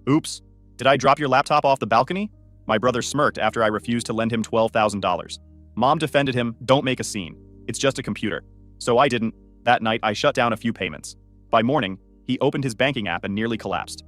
Oops. Did I drop your laptop off the balcony? My brother smirked after I refused to lend him $12,000. Mom defended him, don't make a scene. It's just a computer. So I didn't. That night, I shut down a few payments. By morning, he opened his banking app and nearly collapsed.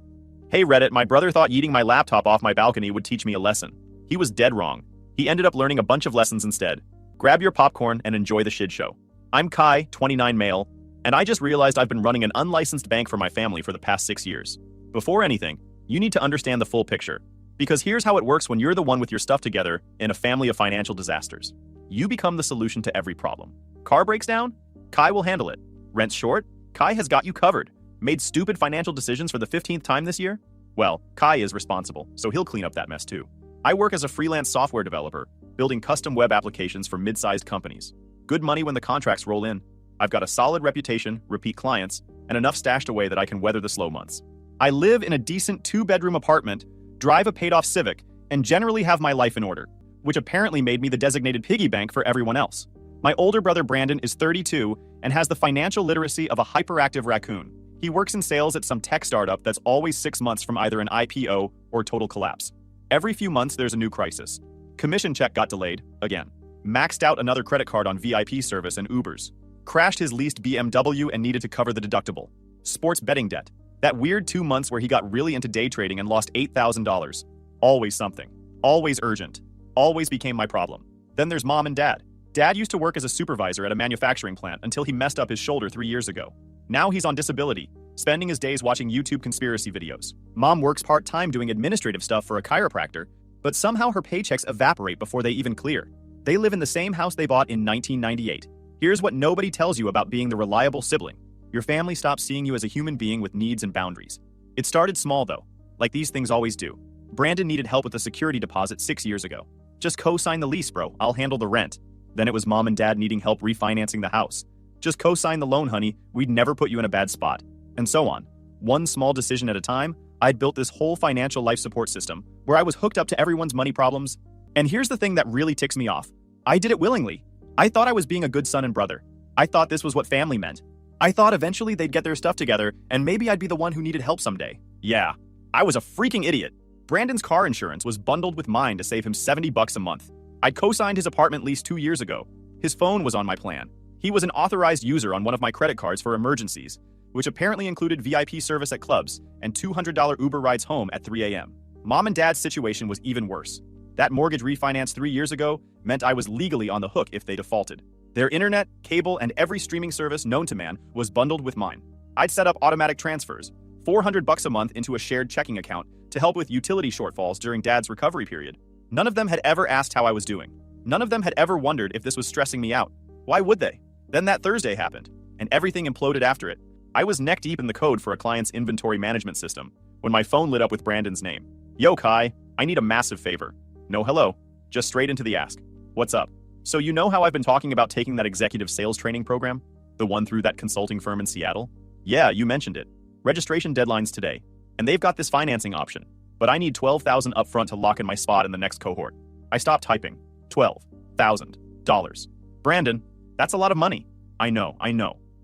Hey Reddit, my brother thought yeeting my laptop off my balcony would teach me a lesson. He was dead wrong. He ended up learning a bunch of lessons instead. Grab your popcorn and enjoy the shit show. I'm Kai, 29 male, and I just realized I've been running an unlicensed bank for my family for the past 6 years. Before anything, you need to understand the full picture. Because here's how it works when you're the one with your stuff together in a family of financial disasters. You become the solution to every problem. Car breaks down? Kai will handle it. Rent's short? Kai has got you covered. Made stupid financial decisions for the 15th time this year? Well, Kai is responsible, so he'll clean up that mess too. I work as a freelance software developer, building custom web applications for mid-sized companies. Good money when the contracts roll in. I've got a solid reputation, repeat clients, and enough stashed away that I can weather the slow months. I live in a decent 2-bedroom apartment, drive a paid-off Civic, and generally have my life in order, which apparently made me the designated piggy bank for everyone else. My older brother Brandon is 32 and has the financial literacy of a hyperactive raccoon. He works in sales at some tech startup that's always 6 months from either an IPO or total collapse. Every few months there's a new crisis. Commission check got delayed, again. Maxed out another credit card on VIP service and Ubers. Crashed his leased BMW and needed to cover the deductible. Sports betting debt. That weird 2 months where he got really into day trading and lost $8,000. Always something. Always urgent. Always became my problem. Then there's mom and dad. Dad used to work as a supervisor at a manufacturing plant until he messed up his shoulder 3 years ago. Now he's on disability, spending his days watching YouTube conspiracy videos. Mom works part-time doing administrative stuff for a chiropractor, but somehow her paychecks evaporate before they even clear. They live in the same house they bought in 1998. Here's what nobody tells you about being the reliable sibling. Your family stops seeing you as a human being with needs and boundaries. It started small though, like these things always do. Brandon needed help with a security deposit 6 years ago. Just co-sign the lease, bro, I'll handle the rent. Then it was mom and dad needing help refinancing the house. Just co-sign the loan, honey, we'd never put you in a bad spot. And so on. One small decision at a time, I'd built this whole financial life support system where I was hooked up to everyone's money problems. And here's the thing that really ticks me off. I did it willingly. I thought I was being a good son and brother. I thought this was what family meant. I thought eventually they'd get their stuff together and maybe I'd be the one who needed help someday. Yeah, I was a freaking idiot. Brandon's car insurance was bundled with mine to save him $70 a month. I'd co-signed his apartment lease 2 years ago. His phone was on my plan. He was an authorized user on one of my credit cards for emergencies, which apparently included VIP service at clubs and $200 Uber rides home at 3 a.m. Mom and dad's situation was even worse. That mortgage refinance 3 years ago meant I was legally on the hook if they defaulted. Their internet, cable, and every streaming service known to man was bundled with mine. I'd set up automatic transfers, $400 a month into a shared checking account to help with utility shortfalls during dad's recovery period. None of them had ever asked how I was doing. None of them had ever wondered if this was stressing me out. Why would they? Then that Thursday happened, and everything imploded after it. I was neck deep in the code for a client's inventory management system when my phone lit up with Brandon's name. Yo, Kai, I need a massive favor. No hello, just straight into the ask. What's up? So you know how I've been talking about taking that executive sales training program? The one through that consulting firm in Seattle? Yeah, you mentioned it. Registration deadline's today, and they've got this financing option. But I need $12,000 upfront to lock in my spot in the next cohort. I stopped typing. $12,000. Brandon, that's a lot of money. I know.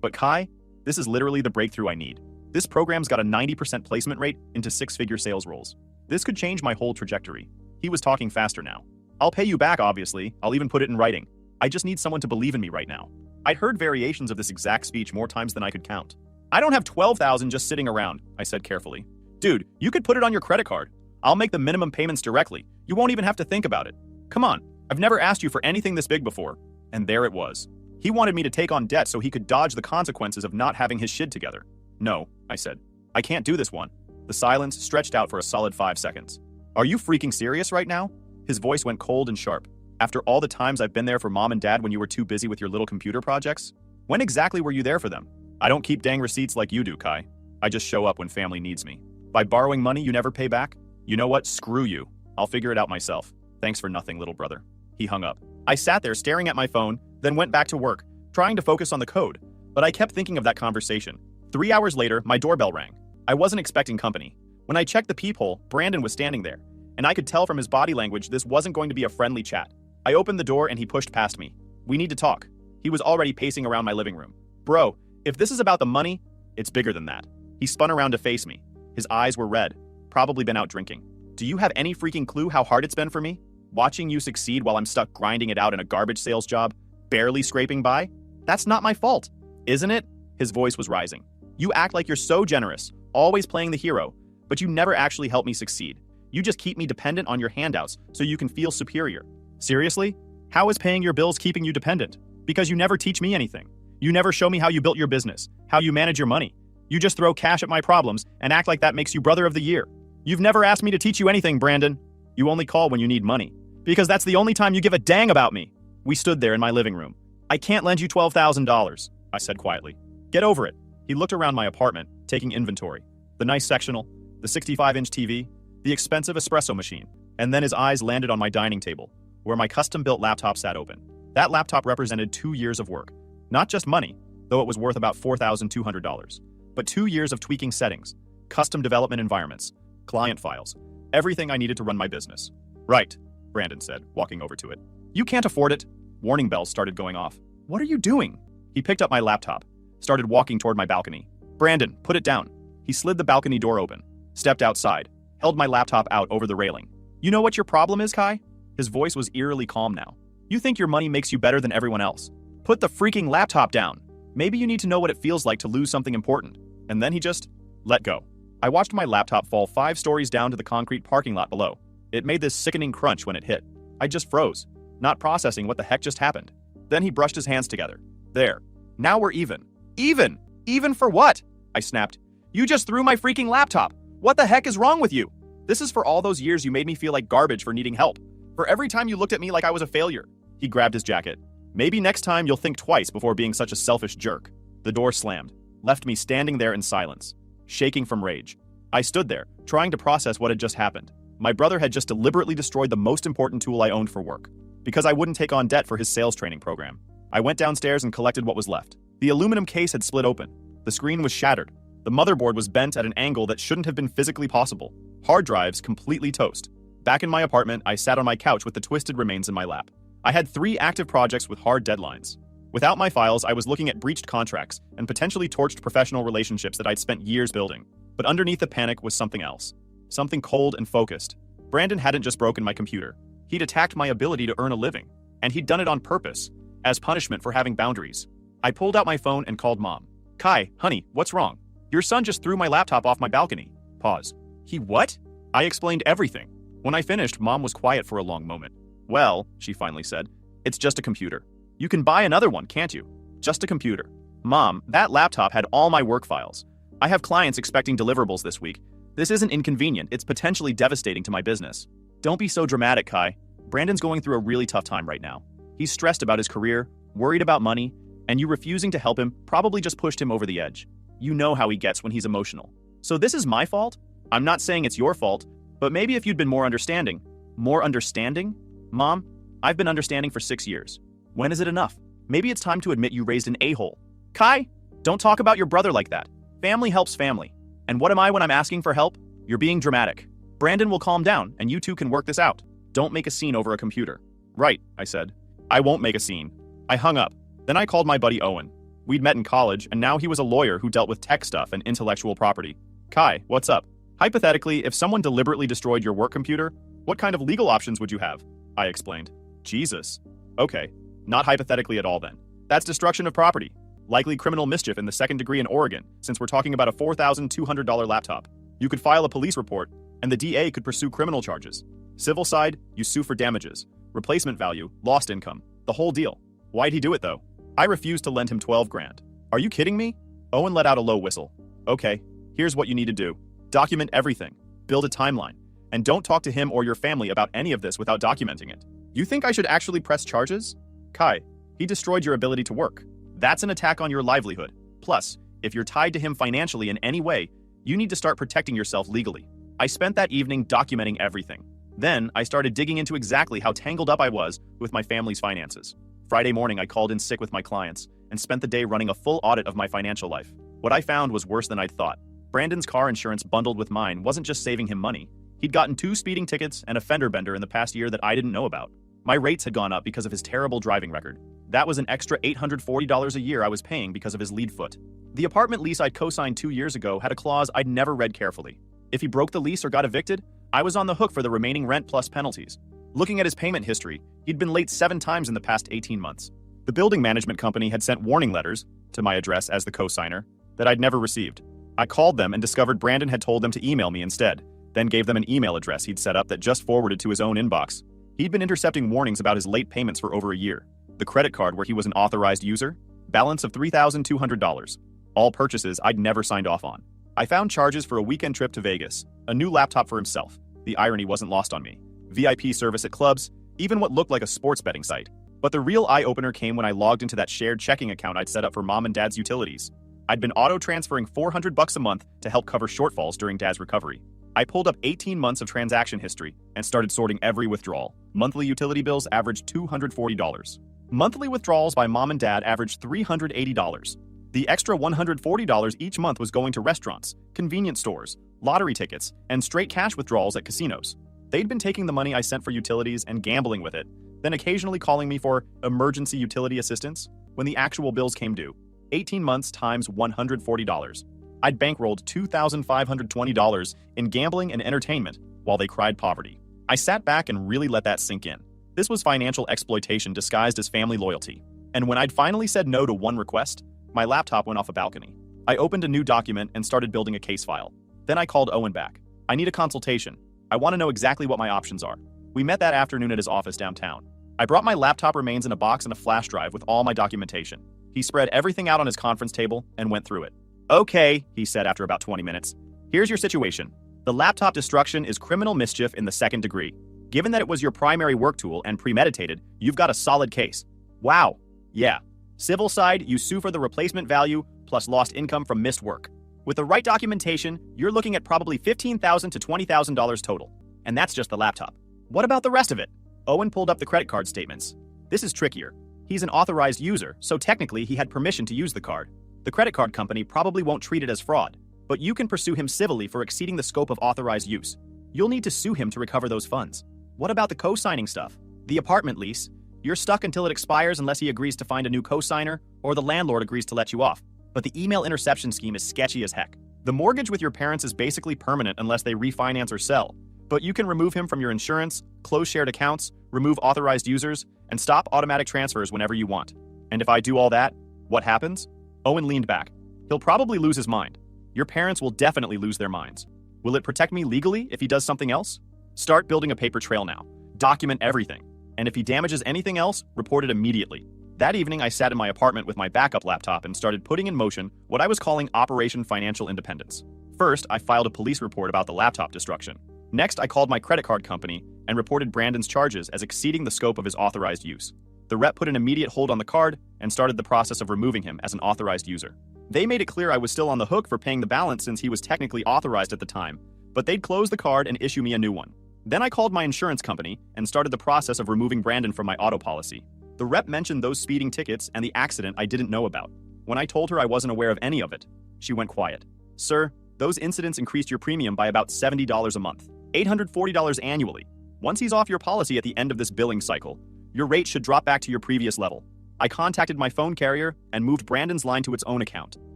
But Kai, this is literally the breakthrough I need. This program's got a 90% placement rate into 6-figure sales roles. This could change my whole trajectory. He was talking faster now. I'll pay you back, obviously. I'll even put it in writing. I just need someone to believe in me right now. I'd heard variations of this exact speech more times than I could count. I don't have $12,000 just sitting around, I said carefully. Dude, you could put it on your credit card. I'll make the minimum payments directly. You won't even have to think about it. Come on, I've never asked you for anything this big before. And there it was. He wanted me to take on debt so he could dodge the consequences of not having his shit together. No, I said. I can't do this one. The silence stretched out for a solid 5 seconds. Are you freaking serious right now? His voice went cold and sharp. After all the times I've been there for mom and dad when you were too busy with your little computer projects? When exactly were you there for them? I don't keep dang receipts like you do, Kai. I just show up when family needs me. By borrowing money you never pay back? You know what? Screw you. I'll figure it out myself. Thanks for nothing, little brother. He hung up. I sat there staring at my phone, then went back to work, trying to focus on the code. But I kept thinking of that conversation. 3 hours later, my doorbell rang. I wasn't expecting company. When I checked the peephole, Brandon was standing there, and I could tell from his body language this wasn't going to be a friendly chat. I opened the door and he pushed past me. We need to talk. He was already pacing around my living room. Bro, if this is about the money, it's bigger than that. He spun around to face me. His eyes were red. probably been out drinking. Do you have any freaking clue how hard it's been for me? Watching you succeed while I'm stuck grinding it out in a garbage sales job, barely scraping by? That's not my fault, isn't it? His voice was rising. You act like you're so generous, always playing the hero, but you never actually help me succeed. You just keep me dependent on your handouts so you can feel superior. Seriously? How is paying your bills keeping you dependent? Because you never teach me anything. You never show me how you built your business, how you manage your money. You just throw cash at my problems and act like that makes you brother of the year. You've never asked me to teach you anything, Brandon. You only call when you need money. Because that's the only time you give a dang about me. We stood there in my living room. I can't lend you $12,000, I said quietly. Get over it. He looked around my apartment, taking inventory. The nice sectional, the 65-inch TV, the expensive espresso machine. And then his eyes landed on my dining table, where my custom-built laptop sat open. That laptop represented 2 years of work. Not just money, though it was worth about $4,200, but 2 years of tweaking settings, custom development environments, client files, everything I needed to run my business. Right, Brandon said, walking over to it. You can't afford it. Warning bells started going off. What are you doing? He picked up my laptop, started walking toward my balcony. Brandon, put it down. He slid the balcony door open, stepped outside, held my laptop out over the railing. You know what your problem is, Kai? His voice was eerily calm now. You think your money makes you better than everyone else. Put the freaking laptop down. Maybe you need to know what it feels like to lose something important. And then he just let go. I watched my laptop fall 5 stories down to the concrete parking lot below. It made this sickening crunch when it hit. I just froze, not processing what the heck just happened. Then he brushed his hands together. There. Now we're even. Even? Even for what? I snapped. You just threw my freaking laptop. What the heck is wrong with you? This is for all those years you made me feel like garbage for needing help. For every time you looked at me like I was a failure. He grabbed his jacket. Maybe next time you'll think twice before being such a selfish jerk. The door slammed, left me standing there in silence, shaking from rage. I stood there, trying to process what had just happened. My brother had just deliberately destroyed the most important tool I owned for work, because I wouldn't take on debt for his sales training program. I went downstairs and collected what was left. The aluminum case had split open. The screen was shattered. The motherboard was bent at an angle that shouldn't have been physically possible. Hard drives completely toast. Back in my apartment, I sat on my couch with the twisted remains in my lap. I had 3 active projects with hard deadlines. Without my files, I was looking at breached contracts and potentially torched professional relationships that I'd spent years building. But underneath the panic was something else. Something cold and focused. Brandon hadn't just broken my computer. He'd attacked my ability to earn a living. And he'd done it on purpose, as punishment for having boundaries. I pulled out my phone and called Mom. Kai, honey, what's wrong? Your son just threw my laptop off my balcony. Pause. He what? I explained everything. When I finished, Mom was quiet for a long moment. Well, she finally said, it's just a computer. You can buy another one, can't you? Just a computer. Mom, that laptop had all my work files. I have clients expecting deliverables this week. This isn't inconvenient, it's potentially devastating to my business. Don't be so dramatic, Kai. Brandon's going through a really tough time right now. He's stressed about his career, worried about money, and you refusing to help him probably just pushed him over the edge. You know how he gets when he's emotional. So this is my fault? I'm not saying it's your fault, but maybe if you'd been more understanding. More understanding? Mom, I've been understanding for 6 years. When is it enough? Maybe it's time to admit you raised an a-hole. Kai, don't talk about your brother like that. Family helps family. And what am I when I'm asking for help? You're being dramatic. Brandon will calm down, and you two can work this out. Don't make a scene over a computer. Right, I said. I won't make a scene. I hung up. Then I called my buddy Owen. We'd met in college, and now he was a lawyer who dealt with tech stuff and intellectual property. Kai, what's up? Hypothetically, if someone deliberately destroyed your work computer, what kind of legal options would you have? I explained. Jesus. Okay, not hypothetically at all then. That's destruction of property. Likely criminal mischief in the 2nd degree in Oregon, since we're talking about a $4,200 laptop. You could file a police report, and the DA could pursue criminal charges. Civil side, you sue for damages. Replacement value, lost income. The whole deal. Why'd he do it though? I refused to lend him 12 grand. Are you kidding me? Owen let out a low whistle. Okay, here's what you need to do. Document everything. Build a timeline. And don't talk to him or your family about any of this without documenting it. You think I should actually press charges? Kai, he destroyed your ability to work. That's an attack on your livelihood. Plus, if you're tied to him financially in any way, you need to start protecting yourself legally. I spent that evening documenting everything. Then, I started digging into exactly how tangled up I was with my family's finances. Friday morning, I called in sick with my clients and spent the day running a full audit of my financial life. What I found was worse than I'd thought. Brandon's car insurance bundled with mine wasn't just saving him money. He'd gotten 2 speeding tickets and a fender bender in the past year that I didn't know about. My rates had gone up because of his terrible driving record. That was an extra $840 a year I was paying because of his lead foot. The apartment lease I'd co-signed 2 years ago had a clause I'd never read carefully. If he broke the lease or got evicted, I was on the hook for the remaining rent plus penalties. Looking at his payment history, he'd been late 7 times in the past 18 months. The building management company had sent warning letters to my address as the co-signer that I'd never received. I called them and discovered Brandon had told them to email me instead, then gave them an email address he'd set up that just forwarded to his own inbox. He'd been intercepting warnings about his late payments for over a year. The credit card where he was an authorized user, balance of $3,200. All purchases I'd never signed off on. I found charges for a weekend trip to Vegas, a new laptop for himself. The irony wasn't lost on me. VIP service at clubs, even what looked like a sports betting site. But the real eye-opener came when I logged into that shared checking account I'd set up for mom and dad's utilities. I'd been auto-transferring $400 a month to help cover shortfalls during dad's recovery. I pulled up 18 months of transaction history and started sorting every withdrawal. Monthly utility bills averaged $240. Monthly withdrawals by mom and dad averaged $380. The extra $140 each month was going to restaurants, convenience stores, lottery tickets, and straight cash withdrawals at casinos. They'd been taking the money I sent for utilities and gambling with it, then occasionally calling me for emergency utility assistance when the actual bills came due. 18 months times $140. I'd bankrolled $2,520 in gambling and entertainment while they cried poverty. I sat back and really let that sink in. This was financial exploitation disguised as family loyalty. And when I'd finally said no to one request, my laptop went off a balcony. I opened a new document and started building a case file. Then I called Owen back. I need a consultation. I want to know exactly what my options are. We met that afternoon at his office downtown. I brought my laptop remains in a box and a flash drive with all my documentation. He spread everything out on his conference table and went through it. Okay, he said after about 20 minutes. Here's your situation. The laptop destruction is criminal mischief in the second degree. Given that it was your primary work tool and premeditated, you've got a solid case. Wow. Yeah. Civil side, you sue for the replacement value plus lost income from missed work. With the right documentation, you're looking at probably $15,000 to $20,000 total. And that's just the laptop. What about the rest of it? Owen pulled up the credit card statements. This is trickier. He's an authorized user, so technically he had permission to use the card. The credit card company probably won't treat it as fraud, but you can pursue him civilly for exceeding the scope of authorized use. You'll need to sue him to recover those funds. What about the co-signing stuff? The apartment lease? You're stuck until it expires unless he agrees to find a new co-signer or the landlord agrees to let you off. But the email interception scheme is sketchy as heck. The mortgage with your parents is basically permanent unless they refinance or sell, but you can remove him from your insurance, close shared accounts, remove authorized users, and stop automatic transfers whenever you want. And if I do all that, what happens? Owen leaned back. He'll probably lose his mind. Your parents will definitely lose their minds. Will it protect me legally if he does something else? Start building a paper trail now. Document everything. And if he damages anything else, report it immediately. That evening, I sat in my apartment with my backup laptop and started putting in motion what I was calling Operation Financial Independence. First, I filed a police report about the laptop destruction. Next, I called my credit card company and reported Brandon's charges as exceeding the scope of his authorized use. The rep put an immediate hold on the card and started the process of removing him as an authorized user. They made it clear I was still on the hook for paying the balance since he was technically authorized at the time, but they'd close the card and issue me a new one. Then I called my insurance company and started the process of removing Brandon from my auto policy. The rep mentioned those speeding tickets and the accident I didn't know about. When I told her I wasn't aware of any of it, she went quiet. Sir, those incidents increased your premium by about $70 a month, $840 annually. Once he's off your policy at the end of this billing cycle, your rate should drop back to your previous level. I contacted my phone carrier and moved Brandon's line to its own account.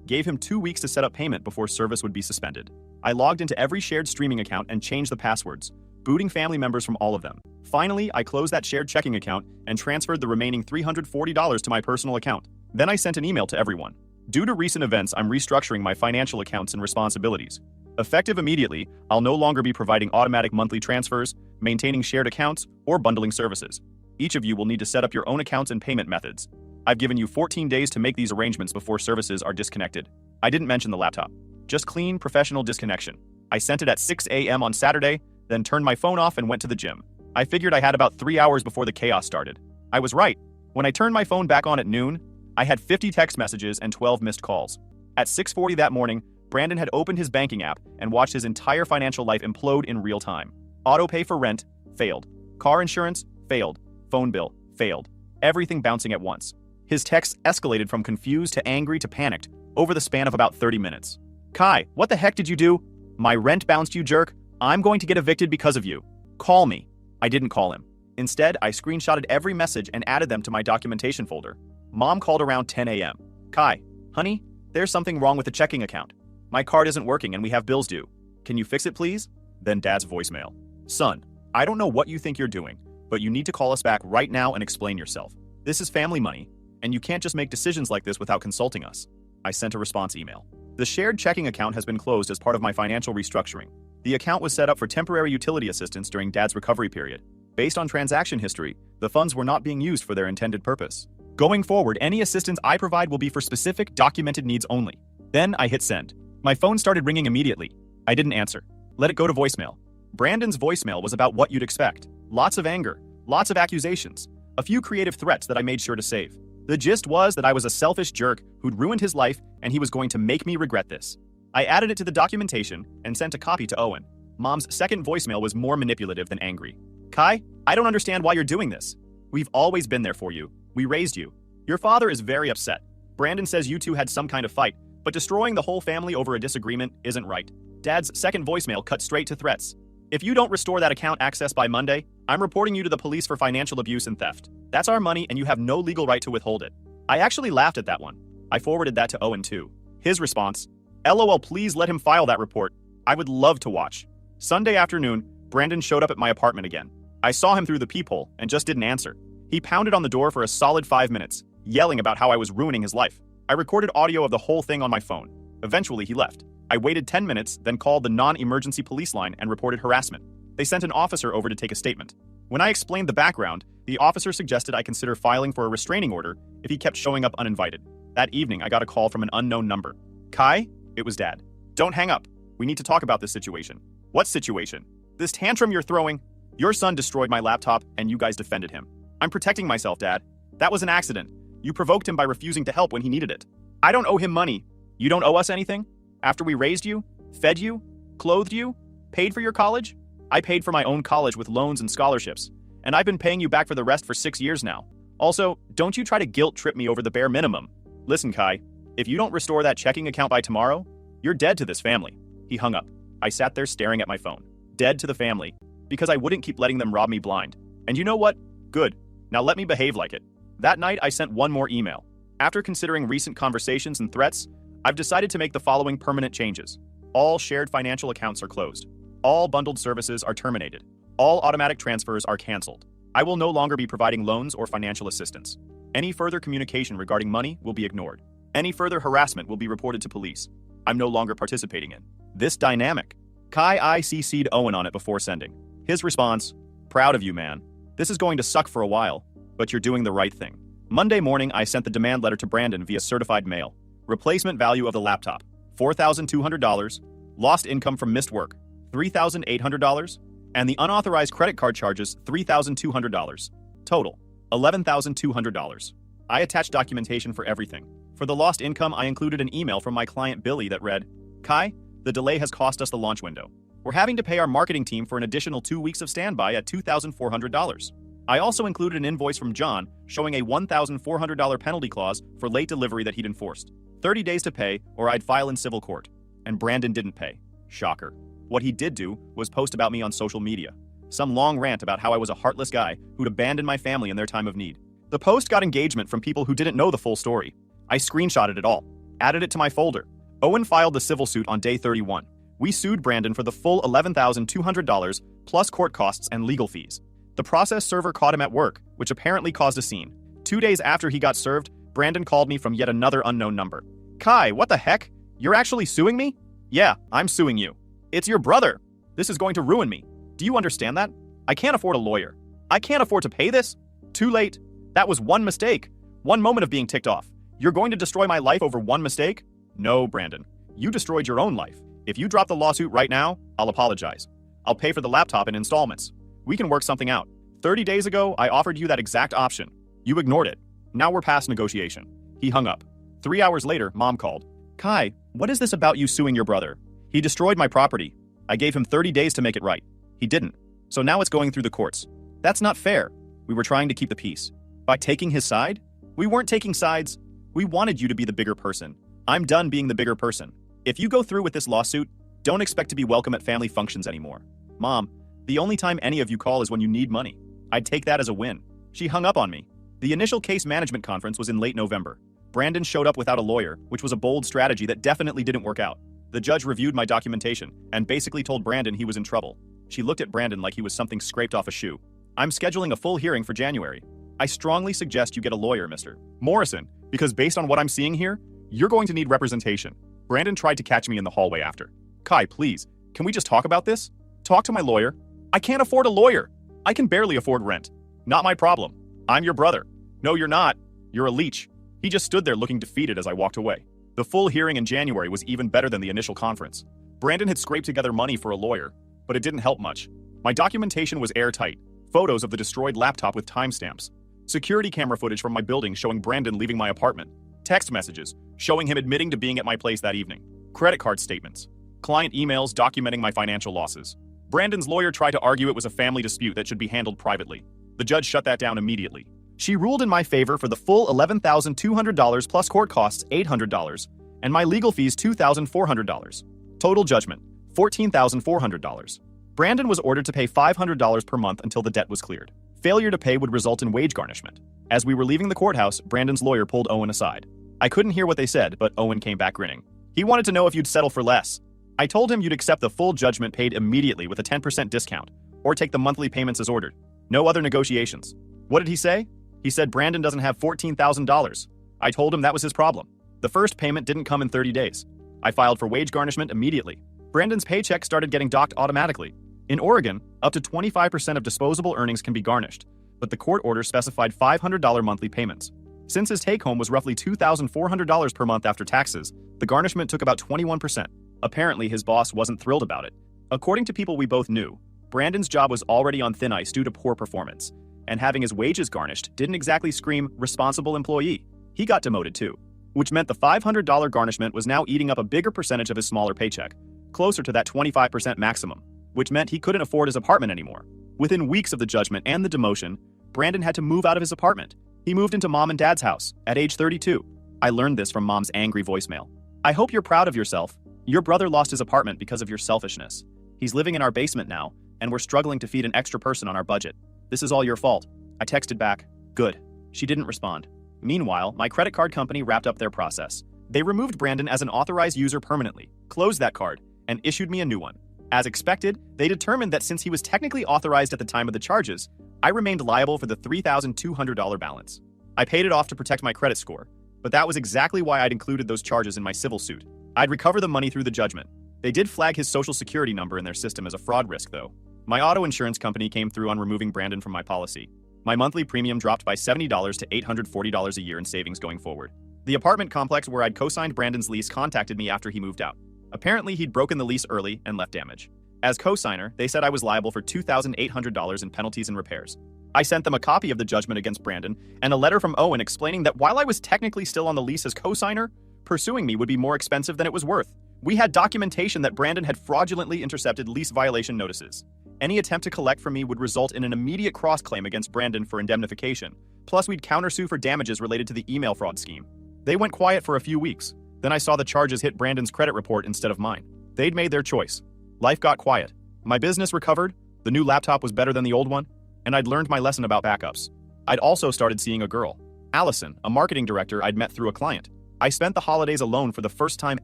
Gave him 2 weeks to set up payment before service would be suspended. I logged into every shared streaming account and changed the passwords, booting family members from all of them. Finally, I closed that shared checking account and transferred the remaining $340 to my personal account. Then I sent an email to everyone. Due to recent events, I'm restructuring my financial accounts and responsibilities. Effective immediately, I'll no longer be providing automatic monthly transfers, maintaining shared accounts, or bundling services. Each of you will need to set up your own accounts and payment methods. I've given you 14 days to make these arrangements before services are disconnected. I didn't mention the laptop. Just clean, professional disconnection. I sent it at 6 a.m. on Saturday, then turned my phone off and went to the gym. I figured I had about 3 hours before the chaos started. I was right. When I turned my phone back on at noon, I had 50 text messages and 12 missed calls. At 6:40 that morning, Brandon had opened his banking app and watched his entire financial life implode in real time. Auto pay for rent, failed. Car insurance, failed. Phone bill, failed. Everything bouncing at once. His texts escalated from confused to angry to panicked over the span of about 30 minutes. Kai, what the heck did you do? My rent bounced, you jerk. I'm going to get evicted because of you. Call me. I didn't call him. Instead, I screenshotted every message and added them to my documentation folder. Mom called around 10 a.m. Kai, honey, there's something wrong with the checking account. My card isn't working and we have bills due. Can you fix it, please? Then Dad's voicemail. Son, I don't know what you think you're doing, but you need to call us back right now and explain yourself. This is family money, and you can't just make decisions like this without consulting us. I sent a response email. The shared checking account has been closed as part of my financial restructuring. The account was set up for temporary utility assistance during Dad's recovery period. Based on transaction history, the funds were not being used for their intended purpose. Going forward, any assistance I provide will be for specific, documented needs only. Then I hit send. My phone started ringing immediately. I didn't answer. Let it go to voicemail. Brandon's voicemail was about what you'd expect. Lots of anger, lots of accusations, a few creative threats that I made sure to save. The gist was that I was a selfish jerk who'd ruined his life and he was going to make me regret this. I added it to the documentation and sent a copy to Owen. Mom's second voicemail was more manipulative than angry. Kai, I don't understand why you're doing this. We've always been there for you. We raised you. Your father is very upset. Brandon says you two had some kind of fight, but destroying the whole family over a disagreement isn't right. Dad's second voicemail cut straight to threats. If you don't restore that account access by Monday, I'm reporting you to the police for financial abuse and theft. That's our money and you have no legal right to withhold it. I actually laughed at that one. I forwarded that to Owen too. His response, LOL, please let him file that report. I would love to watch. Sunday afternoon, Brandon showed up at my apartment again. I saw him through the peephole and just didn't answer. He pounded on the door for a solid 5 minutes, yelling about how I was ruining his life. I recorded audio of the whole thing on my phone. Eventually, he left. I waited 10 minutes, then called the non-emergency police line and reported harassment. They sent an officer over to take a statement. When I explained the background, the officer suggested I consider filing for a restraining order if he kept showing up uninvited. That evening, I got a call from an unknown number. Kai? It was Dad. Don't hang up. We need to talk about this situation. What situation? This tantrum you're throwing? Your son destroyed my laptop and you guys defended him. I'm protecting myself, Dad. That was an accident. You provoked him by refusing to help when he needed it. I don't owe him money. You don't owe us anything? After we raised you, fed you, clothed you, paid for your college? I paid for my own college with loans and scholarships, and I've been paying you back for the rest for 6 years now. Also, don't you try to guilt trip me over the bare minimum. Listen, Kai, if you don't restore that checking account by tomorrow, you're dead to this family. He hung up. I sat there staring at my phone. Dead to the family. Because I wouldn't keep letting them rob me blind. And you know what? Good. Now let me behave like it. That night, I sent one more email. After considering recent conversations and threats, I've decided to make the following permanent changes. All shared financial accounts are closed. All bundled services are terminated. All automatic transfers are canceled. I will no longer be providing loans or financial assistance. Any further communication regarding money will be ignored. Any further harassment will be reported to police. I'm no longer participating in this dynamic. Kai, I CC'd Owen on it before sending. His response, proud of you, man. This is going to suck for a while, but you're doing the right thing. Monday morning, I sent the demand letter to Brandon via certified mail. Replacement value of the laptop, $4,200. Lost income from missed work, $3,800. And the unauthorized credit card charges, $3,200. Total, $11,200. I attached documentation for everything. For the lost income, I included an email from my client Billy that read, Kai, the delay has cost us the launch window. We're having to pay our marketing team for an additional 2 weeks of standby at $2,400. I also included an invoice from John showing a $1,400 penalty clause for late delivery that he'd enforced. 30 days to pay or I'd file in civil court. And Brandon didn't pay. Shocker. What he did do was post about me on social media. Some long rant about how I was a heartless guy who'd abandoned my family in their time of need. The post got engagement from people who didn't know the full story. I screenshotted it all, added it to my folder. Owen filed the civil suit on day 31. We sued Brandon for the full $11,200 plus court costs and legal fees. The process server caught him at work, which apparently caused a scene. 2 days after he got served, Brandon called me from yet another unknown number. Kai, what the heck? You're actually suing me? Yeah, I'm suing you. It's your brother. This is going to ruin me. Do you understand that? I can't afford a lawyer. I can't afford to pay this. Too late. That was one mistake. One moment of being ticked off. You're going to destroy my life over one mistake? No, Brandon. You destroyed your own life. If you drop the lawsuit right now, I'll apologize. I'll pay for the laptop in installments. We can work something out. 30 days ago, I offered you that exact option. You ignored it. Now we're past negotiation. He hung up. 3 hours later, Mom called. Kai, what is this about you suing your brother? He destroyed my property. I gave him 30 days to make it right. He didn't. So now it's going through the courts. That's not fair. We were trying to keep the peace. By taking his side? We weren't taking sides. We wanted you to be the bigger person. I'm done being the bigger person. If you go through with this lawsuit, don't expect to be welcome at family functions anymore. Mom, the only time any of you call is when you need money. I'd take that as a win. She hung up on me. The initial case management conference was in late November. Brandon showed up without a lawyer, which was a bold strategy that definitely didn't work out. The judge reviewed my documentation and basically told Brandon he was in trouble. She looked at Brandon like he was something scraped off a shoe. I'm scheduling a full hearing for January. I strongly suggest you get a lawyer, Mr. Morrison, because based on what I'm seeing here, you're going to need representation. Brandon tried to catch me in the hallway after. Kai, please, can we just talk about this? Talk to my lawyer. I can't afford a lawyer. I can barely afford rent. Not my problem. I'm your brother. No, you're not. You're a leech. He just stood there looking defeated as I walked away. The full hearing in January was even better than the initial conference. Brandon had scraped together money for a lawyer, but it didn't help much. My documentation was airtight. Photos of the destroyed laptop with timestamps. Security camera footage from my building showing Brandon leaving my apartment. Text messages showing him admitting to being at my place that evening. Credit card statements. Client emails documenting my financial losses. Brandon's lawyer tried to argue it was a family dispute that should be handled privately. The judge shut that down immediately. She ruled in my favor for the full $11,200 plus court costs $800 and my legal fees $2,400. Total judgment, $14,400. Brandon was ordered to pay $500 per month until the debt was cleared. Failure to pay would result in wage garnishment. As we were leaving the courthouse, Brandon's lawyer pulled Owen aside. I couldn't hear what they said, but Owen came back grinning. He wanted to know if you'd settle for less. I told him you'd accept the full judgment paid immediately with a 10% discount, or take the monthly payments as ordered. No other negotiations. What did he say? He said Brandon doesn't have $14,000. I told him that was his problem. The first payment didn't come in 30 days. I filed for wage garnishment immediately. Brandon's paycheck started getting docked automatically. In Oregon, up to 25% of disposable earnings can be garnished, but the court order specified $500 monthly payments. Since his take-home was roughly $2,400 per month after taxes, the garnishment took about 21%. Apparently, his boss wasn't thrilled about it. According to people we both knew, Brandon's job was already on thin ice due to poor performance, and having his wages garnished didn't exactly scream responsible employee. He got demoted too, which meant the $500 garnishment was now eating up a bigger percentage of his smaller paycheck, closer to that 25% maximum, which meant he couldn't afford his apartment anymore. Within weeks of the judgment and the demotion, Brandon had to move out of his apartment. He moved into mom and dad's house at age 32. I learned this from mom's angry voicemail. I hope you're proud of yourself. Your brother lost his apartment because of your selfishness. He's living in our basement now, and we're struggling to feed an extra person on our budget. This is all your fault. I texted back, good. She didn't respond. Meanwhile, my credit card company wrapped up their process. They removed Brandon as an authorized user permanently, closed that card, and issued me a new one. As expected, they determined that since he was technically authorized at the time of the charges, I remained liable for the $3,200 balance. I paid it off to protect my credit score, but that was exactly why I'd included those charges in my civil suit. I'd recover the money through the judgment. They did flag his social security number in their system as a fraud risk, though. My auto insurance company came through on removing Brandon from my policy. My monthly premium dropped by $70 to $840 a year in savings going forward. The apartment complex where I'd co-signed Brandon's lease contacted me after he moved out. Apparently, he'd broken the lease early and left damage. As co-signer, they said I was liable for $2,800 in penalties and repairs. I sent them a copy of the judgment against Brandon and a letter from Owen explaining that while I was technically still on the lease as co-signer, pursuing me would be more expensive than it was worth. We had documentation that Brandon had fraudulently intercepted lease violation notices. Any attempt to collect from me would result in an immediate cross-claim against Brandon for indemnification. Plus, we'd countersue for damages related to the email fraud scheme. They went quiet for a few weeks. Then I saw the charges hit Brandon's credit report instead of mine. They'd made their choice. Life got quiet. My business recovered, the new laptop was better than the old one, and I'd learned my lesson about backups. I'd also started seeing a girl, Allison, a marketing director I'd met through a client. I spent the holidays alone for the first time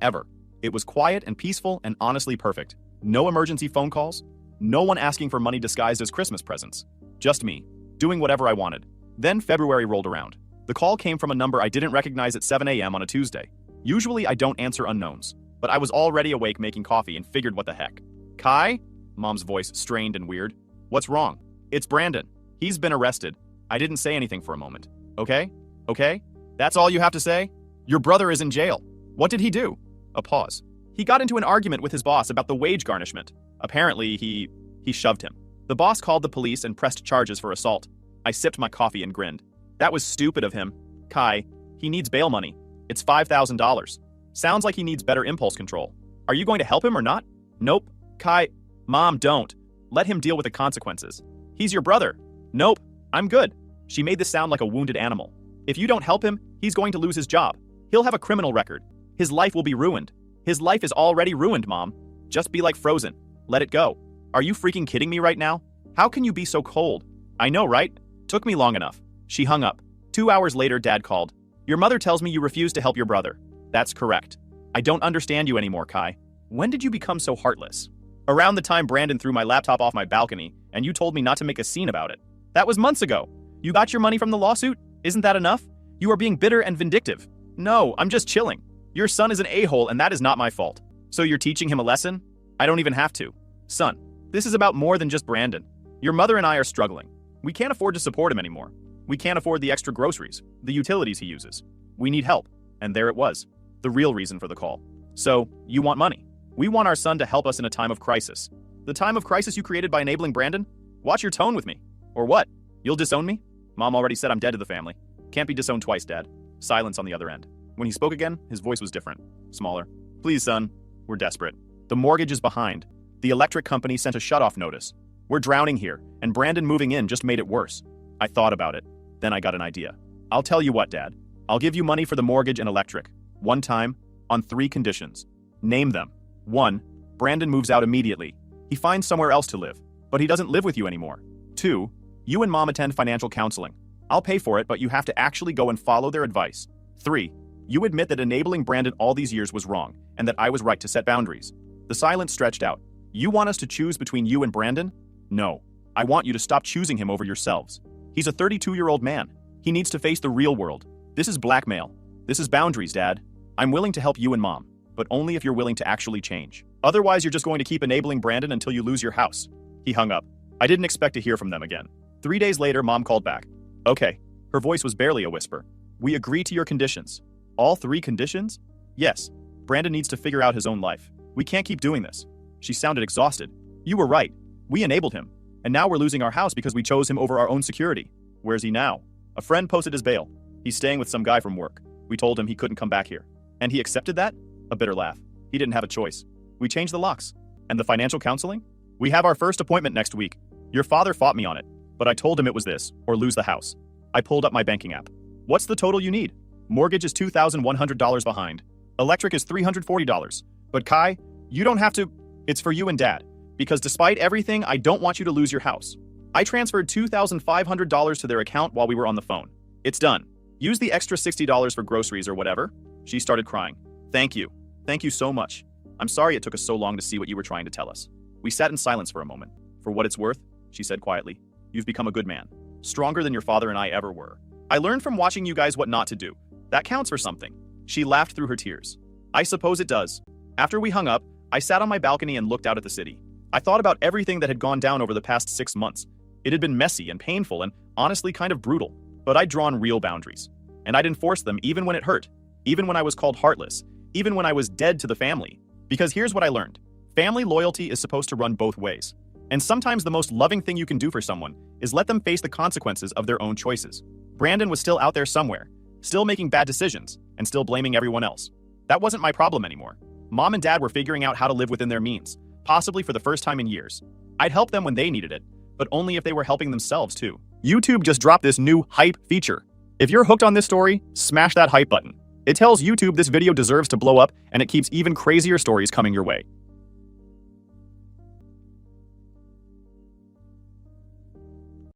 ever. It was quiet and peaceful and honestly perfect. No emergency phone calls, no one asking for money disguised as Christmas presents. Just me, doing whatever I wanted. Then February rolled around. The call came from a number I didn't recognize at 7 a.m. on a Tuesday. Usually I don't answer unknowns, but I was already awake making coffee and figured what the heck. Kai? Mom's voice strained and weird. What's wrong? It's Brandon. He's been arrested. I didn't say anything for a moment. Okay? Okay? That's all you have to say? Your brother is in jail. What did he do? A pause. He got into an argument with his boss about the wage garnishment. Apparently, he shoved him. The boss called the police and pressed charges for assault. I sipped my coffee and grinned. That was stupid of him. Kai, he needs bail money. It's $5,000. Sounds like he needs better impulse control. Are you going to help him or not? Nope. Kai, Mom, don't. Let him deal with the consequences. He's your brother. Nope. I'm good. She made this sound like a wounded animal. If you don't help him, he's going to lose his job. He'll have a criminal record. His life will be ruined. His life is already ruined, Mom. Just be like Frozen. Let it go. Are you freaking kidding me right now? How can you be so cold? I know, right? Took me long enough. She hung up. 2 hours later, Dad called. Your mother tells me you refuse to help your brother. That's correct. I don't understand you anymore, Kai. When did you become so heartless? Around the time Brandon threw my laptop off my balcony, and you told me not to make a scene about it. That was months ago. You got your money from the lawsuit? Isn't that enough? You are being bitter and vindictive. No, I'm just chilling. Your son is an a-hole, and that is not my fault. So you're teaching him a lesson? I don't even have to. Son, this is about more than just Brandon. Your mother and I are struggling. We can't afford to support him anymore. We can't afford the extra groceries, the utilities he uses. We need help. And there it was. The real reason for the call. So, you want money. We want our son to help us in a time of crisis. The time of crisis you created by enabling Brandon? Watch your tone with me. Or what? You'll disown me? Mom already said I'm dead to the family. Can't be disowned twice, Dad. Silence on the other end. When he spoke again, his voice was different. Smaller. Please, son. We're desperate. The mortgage is behind. The electric company sent a shutoff notice. We're drowning here, and Brandon moving in just made it worse. I thought about it. Then I got an idea. I'll tell you what, Dad. I'll give you money for the mortgage and electric. One time, on 3 conditions. Name them. 1. Brandon moves out immediately. He finds somewhere else to live, but he doesn't live with you anymore. 2. You and Mom attend financial counseling. I'll pay for it, but you have to actually go and follow their advice. 3. You admit that enabling Brandon all these years was wrong, and that I was right to set boundaries. The silence stretched out. You want us to choose between you and Brandon? No. I want you to stop choosing him over yourselves. He's a 32-year-old man. He needs to face the real world. This is blackmail. This is boundaries, Dad. I'm willing to help you and Mom, but only if you're willing to actually change. Otherwise, you're just going to keep enabling Brandon until you lose your house. He hung up. I didn't expect to hear from them again. 3 days later, Mom called back. Okay. Her voice was barely a whisper. We agree to your conditions. All 3 conditions? Yes. Brandon needs to figure out his own life. We can't keep doing this. She sounded exhausted. You were right. We enabled him. And now we're losing our house because we chose him over our own security. Where's he now? A friend posted his bail. He's staying with some guy from work. We told him he couldn't come back here. And he accepted that? A bitter laugh. He didn't have a choice. We changed the locks. And the financial counseling? We have our first appointment next week. Your father fought me on it, but I told him it was this, or lose the house. I pulled up my banking app. What's the total you need? Mortgage is $2,100 behind. Electric is $340. But Kai, you don't have to. It's for you and Dad. Because despite everything, I don't want you to lose your house. I transferred $2,500 to their account while we were on the phone. It's done. Use the extra $60 for groceries or whatever. She started crying. Thank you. Thank you so much. I'm sorry it took us so long to see what you were trying to tell us. We sat in silence for a moment. For what it's worth, she said quietly, you've become a good man. Stronger than your father and I ever were. I learned from watching you guys what not to do. That counts for something. She laughed through her tears. I suppose it does. After we hung up, I sat on my balcony and looked out at the city. I thought about everything that had gone down over the past 6 months. It had been messy and painful and honestly kind of brutal. But I'd drawn real boundaries. And I'd enforced them even when it hurt. Even when I was called heartless. Even when I was dead to the family. Because here's what I learned. Family loyalty is supposed to run both ways. And sometimes the most loving thing you can do for someone is let them face the consequences of their own choices. Brandon was still out there somewhere, still making bad decisions, and still blaming everyone else. That wasn't my problem anymore. Mom and Dad were figuring out how to live within their means, possibly for the first time in years. I'd help them when they needed it, but only if they were helping themselves too. YouTube just dropped this new hype feature. If you're hooked on this story, smash that hype button. It tells YouTube this video deserves to blow up, and it keeps even crazier stories coming your way.